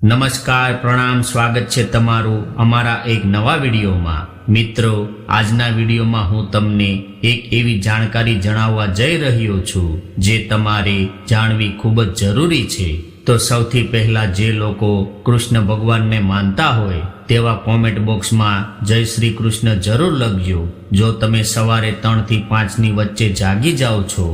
નમસ્કાર, પ્રણામ, સ્વાગત છે તમારું અમારા એક નવા વિડીયોમાં। મિત્રો, આજના વિડીયોમાં હું તમને એક એવી જાણકારી જણાવવા જઈ રહ્યો છું જે તમારે જાણવી ખૂબ જ જરૂરી છે। તો સૌથી પહેલા જે લોકો કૃષ્ણ ભગવાનને માનતા હોય તેવા કોમેન્ટ બોક્સમાં જય શ્રી કૃષ્ણ જરૂર લખજો। જો તમે સવારે 3 થી 5 ની વચ્ચે જાગી જાઓ છો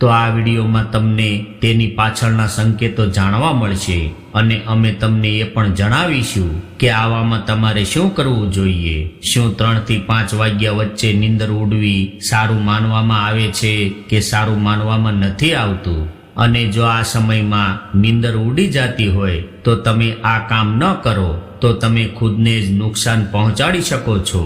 તો આ વિડીયોમાં તમને તેની પાછળના સંકેતો જાણવા મળશે અને અમે તમને એ પણ જણાવીશું કે આવામાં તમારે શું કરવું જોઈએ। શું 3 થી 5 વાગ્યા વચ્ચે નીંદર ઉડવી સારું માનવામાં આવે છે કે સારું માનવામાં નથી આવતું, અને જો આ સમયમાં નીંદર ઉડી જતી હોય તો તમે આ કામ ન કરો તો તમે ખુદને જ નુકસાન પહોંચાડી શકો છો।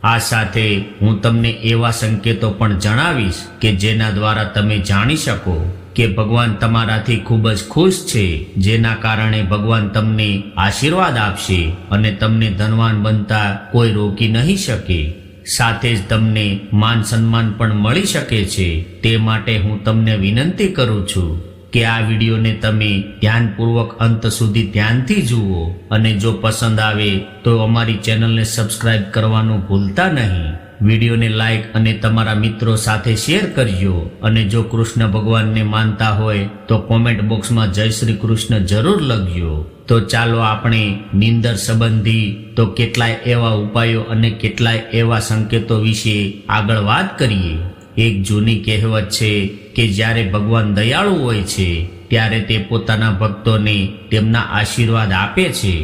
આ સાથે હું તમને એવા સંકેતો પણ જણાવીશ કે જેના દ્વારા તમે જાણી શકો કે ભગવાન તમારાથી ખૂબ જ ખુશ છે, જેના કારણે ભગવાન તમને આશીર્વાદ આપશે અને તમને ધનવાન બનતા કોઈ રોકી નહીં શકે। સાથે જ તમને માન સન્માન પણ મળી શકે છે। તે માટે હું તમને વિનંતી કરું છું કે આ વિડીયોને તમે ધ્યાનપૂર્વક અંત સુધી ધ્યાનથી જુઓ, અને જો પસંદ આવે તો અમારી ચેનલને સબસ્ક્રાઇબ કરવાનું ભૂલતા નહીં। વિડીયોને લાઈક અને તમારા મિત્રો સાથે શેર કરજો, અને જો કૃષ્ણ ભગવાનને માનતા હોય તો કોમેન્ટ બોક્સમાં જય શ્રી કૃષ્ણ જરૂર લખજો। તો ચાલો આપણે નીંદર સંબંધી તો કેટલાય એવા ઉપાયો અને કેટલાય એવા સંકેતો વિશે આગળ વાત કરીએ। એક જૂની કહેવત છે કે જ્યારે ભગવાન દયાળુ હોય છે ત્યારે તે પોતાના ભક્તોને તેમના આશીર્વાદ આપે છે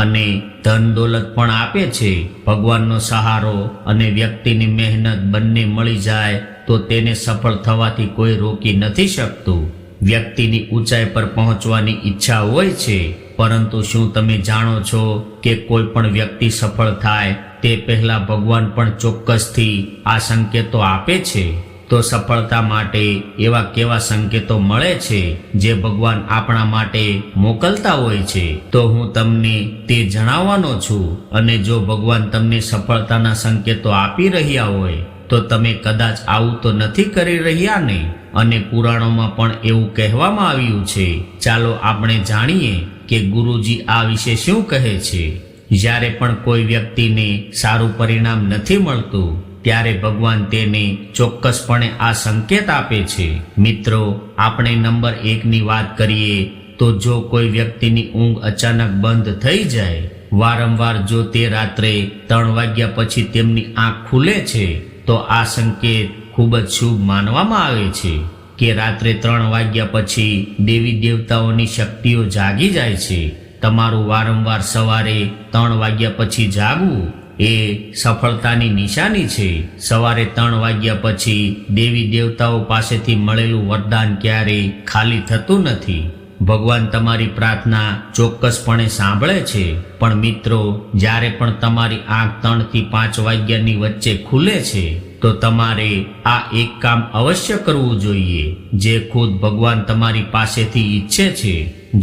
અને ધન દોલત પણ આપે છે। ભગવાનનો સહારો અને વ્યક્તિની મહેનત બંને મળી જાય તો તેને સફળ થવાથી કોઈ રોકી નથી શકતું। વ્યક્તિની ઊંચાઈ પર પહોંચવાની ઈચ્છા હોય છે, પરંતુ શું તમે જાણો છો કે કોઈ પણ વ્યક્તિ સફળ થાય તે પહેલા ભગવાન પણ ચોક્કસથી આ સંકેતો આપે છે। તો સફળતા માટે એવા કેવા સંકેતો મળે છે જે ભગવાન આપણા માટે મોકલતા હોય છે, તો હું તમને તે જણાવવાનો છું। અને જો ભગવાન તમને સફળતાના સંકેતો આપી રહ્યા હોય તો તમે કદાચ આવું તો નથી કરી રહ્યા ને? અને પુરાણોમાં પણ એવું કહેવામાં આવ્યું છે। ચાલો આપણે જાણીએ કે ગુરુજી આ વિશે શું કહે છે। જ્યારે પણ કોઈ વ્યક્તિને સારું પરિણામ નથી મળતું ત્યારે ભગવાન તેને ચોક્કસપણે આ સંકેત આપે છે। મિત્રો, આપણે નંબર 1 ની વાત કરીએ તો જો કોઈ વ્યક્તિની ઊંઘ અચાનક બંધ થઈ જાય, વારંવાર જો તે રાત્રે 3 વાગ્યા પછી તેમની આંખ ખુલે છે તો આ સંકેત ખૂબ જ શુભ માનવામાં આવે છે કે રાત્રે 3 વાગ્યા પછી દેવી દેવતાઓની શક્તિઓ જાગી જાય છે। તમારું વારંવાર સવારે 3 વાગ્યા પછી જાગવું એ સફળતાની નિશાની છે। સવારે 3 વાગ્યા પછી દેવી દેવતાઓ પાસેથી મળેલું વરદાન ક્યારેય ખાલી થતું નથી। ભગવાન તમારી પ્રાર્થના ચોક્કસપણે સાંભળે છે। પણ મિત્રો, જ્યારે પણ તમારી આંખ 3 થી 5 વાગ્યાની વચ્ચે ખુલે છે તો તમારે આ એક કામ અવશ્ય કરવું જોઈએ જે ખુદ ભગવાન તમારી પાસેથી ઈચ્છે છે।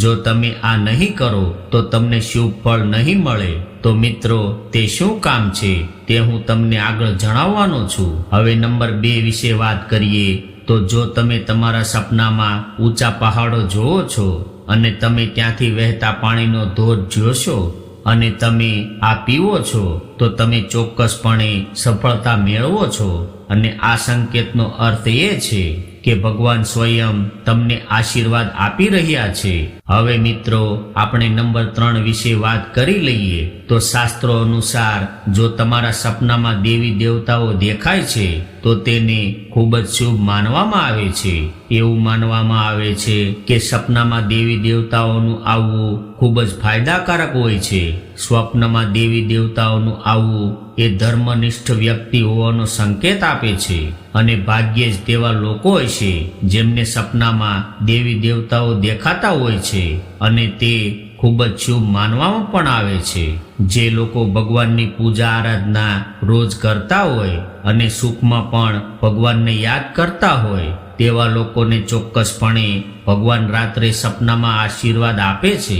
જો તમે આ નહીં કરો તો તમને શુભ ફળ નહીં મળે। તો મિત્રો, તે શું કામ છે તે હું તમને આગળ જણાવવાનો છું। હવે નંબર 2 વિશે વાત કરીએ તો જો તમે તમારા સપનામાં ઊંચા પહાડો જોવો છો અને તમે ત્યાંથી વહેતા પાણીનો ધોધ જોશો અને તમે આ પીવો છો તો તમે ચોક્કસપણે સફળતા મેળવો છો। અને આ સંકેતનો અર્થ એ છે કે ભગવાન સ્વયં તમને આશીર્વાદ આપી રહ્યા છે। હવે મિત્રો, આપણે નંબર 3 વિશે વાત કરી લઈએ તો શાસ્ત્રો અનુસાર જો તમારા સપનામાં દેવી દેવતાઓ દેખાય છે તો તેને ખૂબ જ શુભ માનવામાં આવે છે। એવું માનવામાં આવે છે કે સપનામાં દેવી દેવતાઓનું આવવું ખૂબ જ ફાયદાકારક હોય છે। સ્વપ્નમાં દેવી દેવતાઓનું આવવું એ ધર્મનિષ્ઠ વ્યક્તિ હોવાનો સંકેત આપે છે, અને ભાગ્યે જ તેવા લોકો હશે જેમને સપનામાં દેવી દેવતાઓ દેખાતા હોય છે અને તે ખૂબ જ શુભ માનવામાં પણ આવે છે। જે લોકો ભગવાનની પૂજા આરાધના રોજ કરતા હોય અને સુખમાં પણ ભગવાનને યાદ કરતા હોય તેવા લોકોને ચોક્કસપણે ભગવાન રાત્રે સપનામાં આશીર્વાદ આપે છે।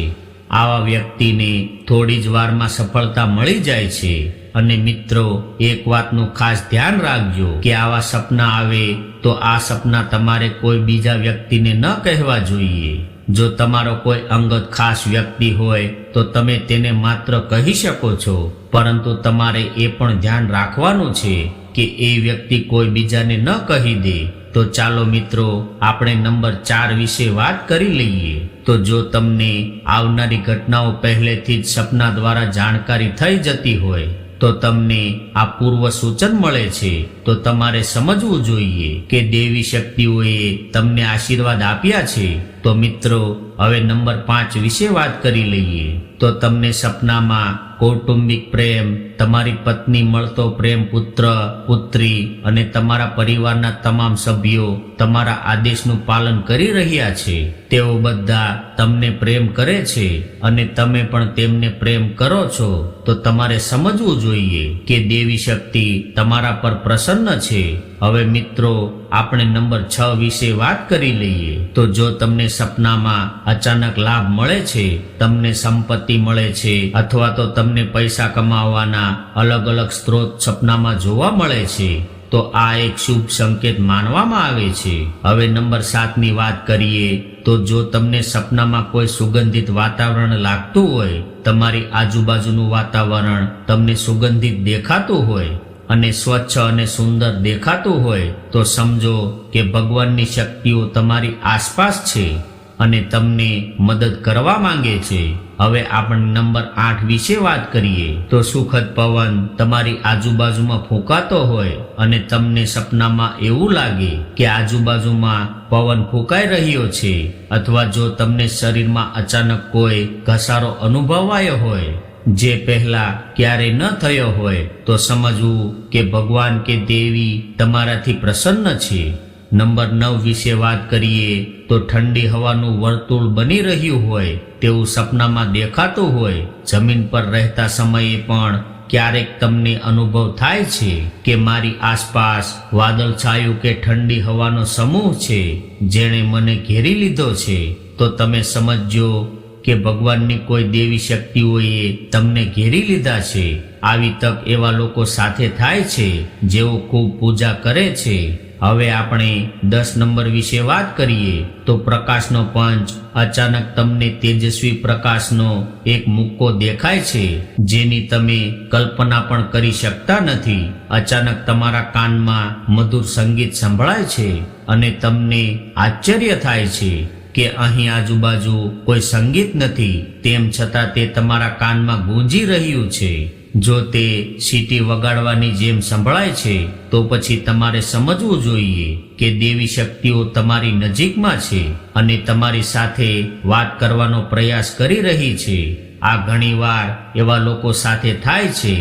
આવા વ્યક્તિને થોડી જ વારમાં સફળતા મળી જાય છે। અને મિત્રો, એક વાતનું ખાસ ધ્યાન રાખજો કે આવા સપના આવે તો આ સપના તમારે કોઈ બીજા વ્યક્તિને ન કહેવા જોઈએ। જો તમારો કોઈ અંગત ખાસ વ્યક્તિ હોય તો તમે તેને માત્ર કહી શકો છો, પરંતુ તમારે એ પણ ધ્યાન રાખવાનું છે કે એ વ્યક્તિ કોઈ બીજાને ન કહી દે. તો ચાલો મિત્રો આપણે નંબર 4 વિશે વાત કરી લઈએ. તો જો તમને આવનારી ઘટનાઓ પહેલેથી જ સપના દ્વારા જાણકારી થઈ જતી હોય તો તમને આ પૂર્વ સૂચન મળે છે, તો તમારે સમજવું જોઈએ કે દેવી શક્તિઓએ તમને આશીર્વાદ આપ્યા છે. તો મિત્રો હવે નંબર 5 વિશે વાત કરી લઈએ. તો તમને સપનામાં કૌટુંબિક પ્રેમ, તમારી પત્ની મળતો પ્રેમ, પુત્ર પુત્રી અને તમારા પરિવારના તમામ સભ્યો તમારા આદેશનું પાલન કરી રહ્યા છે. તેઓ બધા તમને પ્રેમ કરે છે અને તમે પણ તેમને પ્રેમ કરો છો. તો તમારે સમજવું જોઈએ કે દેવી શક્તિ તમારા પર પ્રસન્ન છે. હવે મિત્રો આપણે નંબર 6 વિશે વાત કરી લઈએ. તો જો તમને સપનામાં અચાનક લાભ મળે છે, તમને સંપત્તિ મળે છે અથવા તો તમને પૈસા કમાવાના અલગ અલગ સ્ત્રોત સપનામાં જોવા મળે છે, તો આ એક શુભ સંકેત માનવામાં આવે છે. હવે નંબર 7ની વાત કરીએ. તો જો તમને સપનામાં કોઈ સુગંધિત વાતાવરણ લાગતું હોય, તમારી આજુબાજુનું વાતાવરણ તમને સુગંધિત દેખાતું હોય અને સ્વચ્છ અને સુંદર દેખાતું હોય, તો સમજો કે ભગવાનની શક્તિઓ તમારી આસપાસ છે અને તમને મદદ કરવા માંગે છે. હવે આપણે નંબર 8 વિશે વાત કરીએ. તો સુખદ પવન તમારી આજુબાજુમાં ફૂંકાતો હોય અને તમને સપનામાં એવું લાગે કે આજુબાજુમાં પવન ફૂંકાઈ રહ્યો છે, અથવા જો તમને શરીરમાં અચાનક કોઈ ઘસારો અનુભવાયો હોય જે પહેલા ક્યારેય ન થયો હોય, તો સમજવું કે ભગવાન કે દેવી તમારાથી પ્રસન્ન છે. નંબર 9 વિશે વાત કરીએ. તો ઠંડી હવાનું વર્તુળ બની રહ્યું હોય તેવું સપનામાં દેખાતું હોય. જમીન પર રહેતા સમયે પણ ક્યારેક તમને અનુભવ થાય છે કે મારી આસપાસ વાદળછાયું કે ઠંડી હવાનો સમૂહ છે જેણે મને ઘેરી લીધો છે. તો તમે સમજો કે ભગવાનની કોઈ દેવી શક્તિઓએ તમને ઘેરી લીધા છે. આવી તક એવા લોકો સાથે થાય છે જેઓ ખૂબ પૂજા કરે છે. હવે આપણે 10 નંબર વિશે વાત કરીએ. તો પ્રકાશનો પંચ. અચાનક તમને તેજસ્વી પ્રકાશનો એક મુક્કો દેખાય છે જેની તમે કલ્પના પણ કરી શકતા નથી. અચાનક તમારા કાનમાં મધુર સંગીત સંભળાય છે અને તમને આશ્ચર્ય થાય છે કે અહીં આજુબાજુ કોઈ સંગીત નથી, તેમ છતાં તે તમારા કાનમાં ગૂંજી રહ્યું છે. જો તે સીટી વગાડવાની જેમ સંભળાય છે, તો પછી તમારે સમજવું જોઈએ કે દેવી શક્તિઓ તમારી નજીકમાં છે અને તમારી સાથે વાત કરવાનો પ્રયાસ કરી રહી છે. આ ઘણીવાર એવા લોકો સાથે થાય છે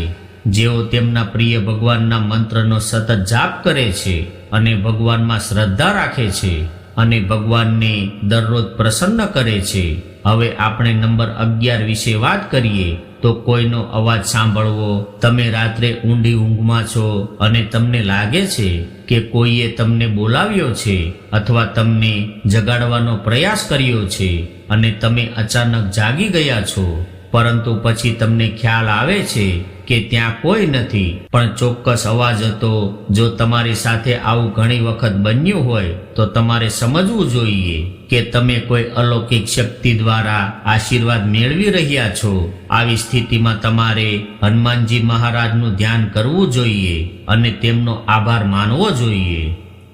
જેઓ તેમના પ્રિય ભગવાનના મંત્રનો સતત જાપ કરે છે અને ભગવાનમાં શ્રદ્ધા રાખે છે અને ભગવાનને દરરોજ પ્રસન્ન કરે છે. હવે આપણે નંબર 11 વિશે વાત કરીએ. તો કોઈનો અવાજ સાંભળવો. તમે રાત્રે ઊંડી ઊંઘમાં છો અને તમને લાગે છે કે કોઈએ તમને બોલાવ્યો છે અથવા તમને જગાડવાનો પ્રયાસ કર્યો છે અને તમે અચાનક જાગી ગયા છો, પરંતુ પછી તમને ખ્યાલ આવે છે કે ત્યાં કોઈ નથી, પણ ચોક્કસ અવાજ હતો. જો તમારી સાથે આવું ઘણી વખત બન્યું હોય તો તમારે સમજવું જોઈએ કે તમે કોઈ અલૌકિક શક્તિ દ્વારા આશીર્વાદ મેળવી રહ્યા છો. આવી સ્થિતિમાં તમારે હનુમાનજી મહારાજનું ધ્યાન કરવું જોઈએ અને તેમનો આભાર માનવો જોઈએ.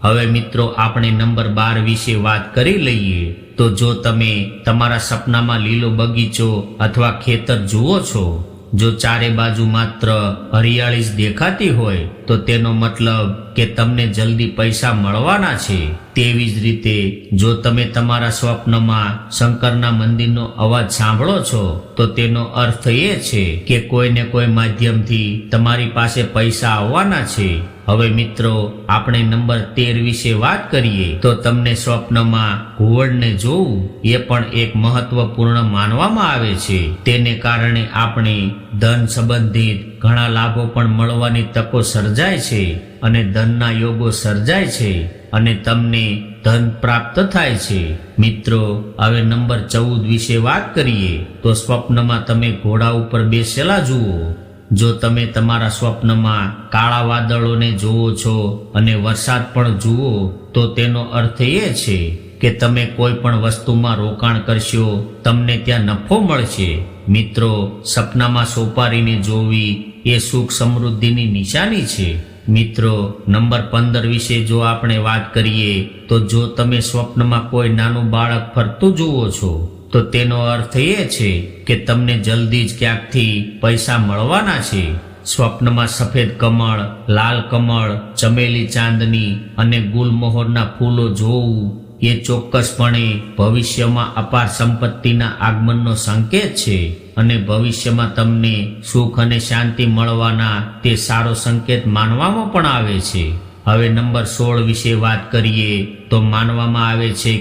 હવે મિત્રો આપણે નંબર 12 વિશે વાત કરી લઈએ. તો જો તમે તમારા સપનામાં લીલો બગીચો અથવા ખેતર જુઓ છો, જો ચારે બાજુ માત્ર હરિયાળી જ દેખાતી હોય, તો તેનો મતલબ કે તમને જલ્દી પૈસા મળવાના છે. તેવી જ રીતે જો તમે તમારા સ્વપ્નમાં શંકરના મંદિરનો અવાજ સાંભળો છો, તો તેનો અર્થ એ છે કે કોઈને કોઈ માધ્યમથી તમારી પાસે પૈસા આવવાના છે. હવે મિત્રો આપણે નંબર 13 વિશે વાત કરીએ. તો તમને સ્વપ્નમાં ઘુવડને જોવું એ પણ એક મહત્વપૂર્ણ માનવામાં આવે છે. તેને કારણે આપણે ધન સંબંધિત ઘણા લાભો પણ મળવાની તકો સર્જાય છે અને ધનના યોગો સર્જાય છે અને તમને ધન પ્રાપ્ત થાય છે. મિત્રો હવે નંબર 14 વિશે વાત કરીએ. તો સ્વપ્નમાં તમે ઘોડા ઉપર બેસેલા જુઓ. જો તમે તમારા સ્વપ્નમાં કાળા વાદળોને જુઓ છો અને વરસાદ પણ જુઓ, તો તેનો અર્થ એ છે કે તમે કોઈ પણ વસ્તુમાં રોકાણ કરશો તમને ત્યાં નફો મળશે. મિત્રો, સપનામાં સોપારીને જોવી એ સુખ સમૃદ્ધિની નિશાની છે. મિત્રો, નંબર 15 વિશે જો આપણે વાત કરીએ તો જો તમે સ્વપ્નમાં કોઈ નાનું બાળક ફરતું જુઓ છો તો તેનો અર્થ એ છે કે તમને જલ્દી જ ક્યાંકથી પૈસા મળવાના છે. સ્વપ્નમાં સફેદ કમળ, લાલ કમળ, ચમેલી ચાંદની અને ગુલમોહરના ફૂલો જોવું એ ચોક્કસપણે ભવિષ્યમાં અપાર સંપત્તિના આગમનનો સંકેત છે અને ભવિષ્યમાં તમને સુખ અને શાંતિ મળવાના તે સારો સંકેત માનવામાં પણ આવે છે. હવે નંબર 16 વિશે વાત કરીએ તો માનવામાં આવે છે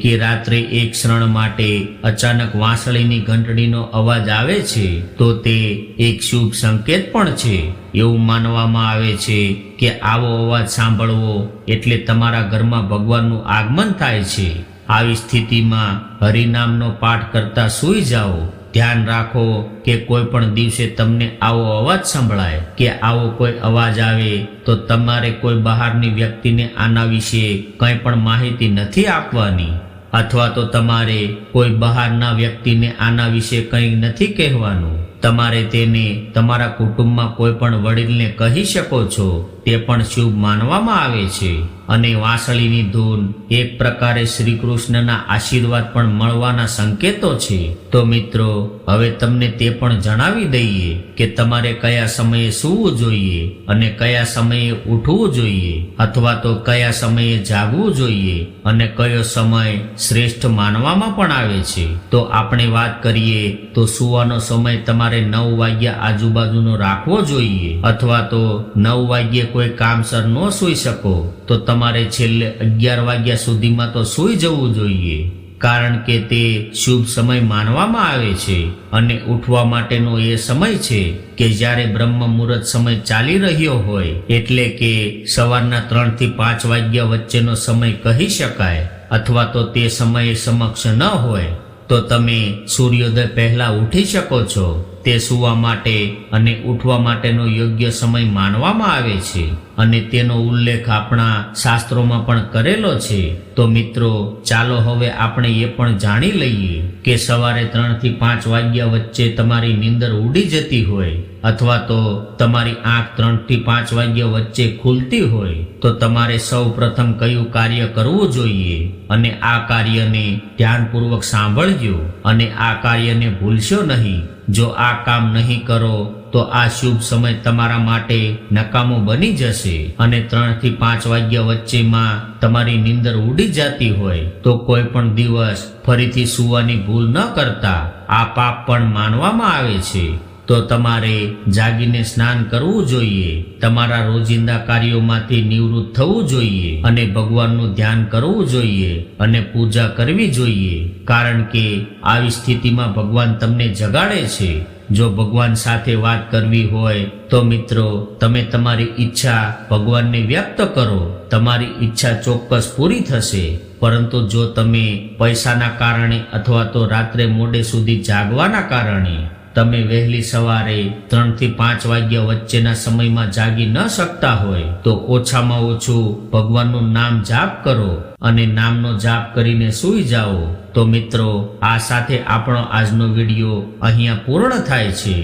કે રાત્રે એક ક્ષણ માટે અચાનક વાંસળીની ઘંટડીનો અવાજ આવે છે તો તે એક શુભ સંકેત પણ છે. એવું માનવામાં આવે છે કે આવો અવાજ સાંભળવો એટલે તમારા ઘરમાં ભગવાનનું આગમન થાય છે. આવી સ્થિતિમાં હરિનામનો પાઠ કરતા સૂઈ જાઓ. ધ્યાન રાખો કે કોઈ પણ દિવસે તમને આવો અવાજ સંભળાય કે આવો કોઈ અવાજ આવે તો તમારે કોઈ બહારની વ્યક્તિને આના વિશે કંઈ પણ માહિતી નથી આપવાની અથવા તો તમારે કોઈ બહારના વ્યક્તિને આના વિશે કંઈ નથી કહેવાનું. તમારે તેને તમારા કુટુંબમાં કોઈ પણ વડીલને કહી શકો છો. તે પણ શુભ માનવામાં આવે છે. અને વાંસળીની ધૂન એક પ્રકારે શ્રી કૃષ્ણના આશીર્વાદ પણ મળવાના સંકેતો છે. તો મિત્રો, હવે તમને તે પણ જણાવી દઈએ કે તમારે કયા સમયે સૂવું જોઈએ અને કયા સમયે ઉઠવું જોઈએ અથવા તો કયા સમયે જાગવું જોઈએ અને કયો સમય શ્રેષ્ઠ માનવામાં પણ આવે છે. તો આપણે વાત કરીએ તો સૂવાનો સમય તમારે 9 વાગ્યા આજુબાજુનો રાખવો જોઈએ અથવા તો 9 વાગ્યે કોઈ કામસર ન સૂઈ શકો તો તમારે છેલ્લે 11 વાગ્યા સુધીમાં તો સૂઈ જવું જોઈએ, કારણ કે તે શુભ સમય માનવામાં આવે છે. અને ઉઠવા માટેનો એ સમય છે કે જ્યારે બ્રહ્મ મુહૂર્ત સમય ચાલી રહ્યો હોય, એટલે કે સવારના 3 થી 5 વાગ્યા વચ્ચેનો સમય કહી શકાય. અથવા તો તે સમયે સમક્ષ ન હોય તો તમે સૂર્યોદય પહેલા ઉઠી શકો છો. તે સૂવા માટે અને ઉઠવા માટેનો યોગ્ય સમય માનવામાં આવે છે અને તેનો ઉલ્લેખ આપણા શાસ્ત્રોમાં પણ કરેલો છે. તો મિત્રો, ચાલો હવે આપણે એ પણ જાણી લઈએ કે સવારે 3 થી 5 વાગ્યા વચ્ચે તમારી નીંદર ઉડી જતી હોય અથવા તો તમારી આંખ 3 થી 5 વાગ્યા વચ્ચે ખુલતી હોય તો તમારે સૌ પ્રથમ કયું કાર્ય કરવું જોઈએ અને આ કાર્યને ધ્યાનપૂર્વક સાંભળજો અને આ કાર્યને ભૂલશો નહીં. જો આ કામ નહીં કરો તો આ શુભ સમય તમારા માટે નકામો બની જશે. અને 3 થી 5 વાગ્યા વચ્ચેમાં તમારી નીંદર ઉડી જતી હોય તો કોઈ પણ દિવસ ફરીથી સૂવાની ભૂલ ન કરતા. આ પાપ પણ માનવામાં આવે છે. તો તમારે જાગીને સ્નાન કરવું જોઈએ, તમારા રોજિંદા કાર્યોમાંથી નિવૃત્ત થવું જોઈએ અને ભગવાનનું ધ્યાન કરવું જોઈએ અને પૂજા કરવી જોઈએ, કારણ કે આવી સ્થિતિમાં ભગવાન તમને જગાડે છે. જો ભગવાન સાથે વાત કરવી હોય તો મિત્રો, તમે તમારી ઈચ્છા ભગવાનને વ્યક્ત કરો. તમારી ઈચ્છા ચોક્કસ પૂરી થશે. પરંતુ જો તમે પૈસાના કારણે અથવા તો રાત્રે મોડે સુધી જાગવાના કારણે તમે વહેલી સવારે 3 થી 5 વાગ્યા વચ્ચેના સમયમાં જાગી ન શકતા હોય તો ઓછામાં ઓછું ભગવાનનું નામ જાપ કરો અને નામનો જાપ કરીને સૂઈ જાઓ. તો મિત્રો, આ સાથે આપણો આજનો વિડીયો અહીંયા પૂર્ણ થાય છે.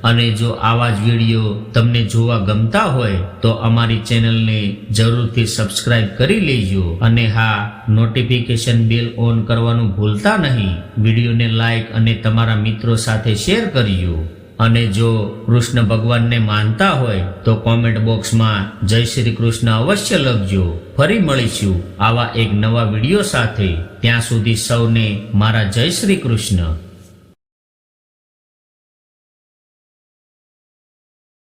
અને જો આવા જ વિડીયો તમને જોવા ગમતા હોય તો અમારી ચેનલને જરૂરથી સબસ્ક્રાઇબ કરી લેજો અને હા, નોટિફિકેશન બેલ ઓન કરવાનું ભૂલતા નહીં. વિડીયોને લાઈક અને તમારા મિત્રો સાથે શેર કરજો. અને જો કૃષ્ણ ભગવાનને માનતા હોય તો કોમેન્ટ બોક્સમાં જય શ્રી કૃષ્ણ અવશ્ય લખજો. ફરી મળીશું આવા એક નવા વિડીયો સાથે. ત્યાં સુધી સૌને મારા જય શ્રી કૃષ્ણ.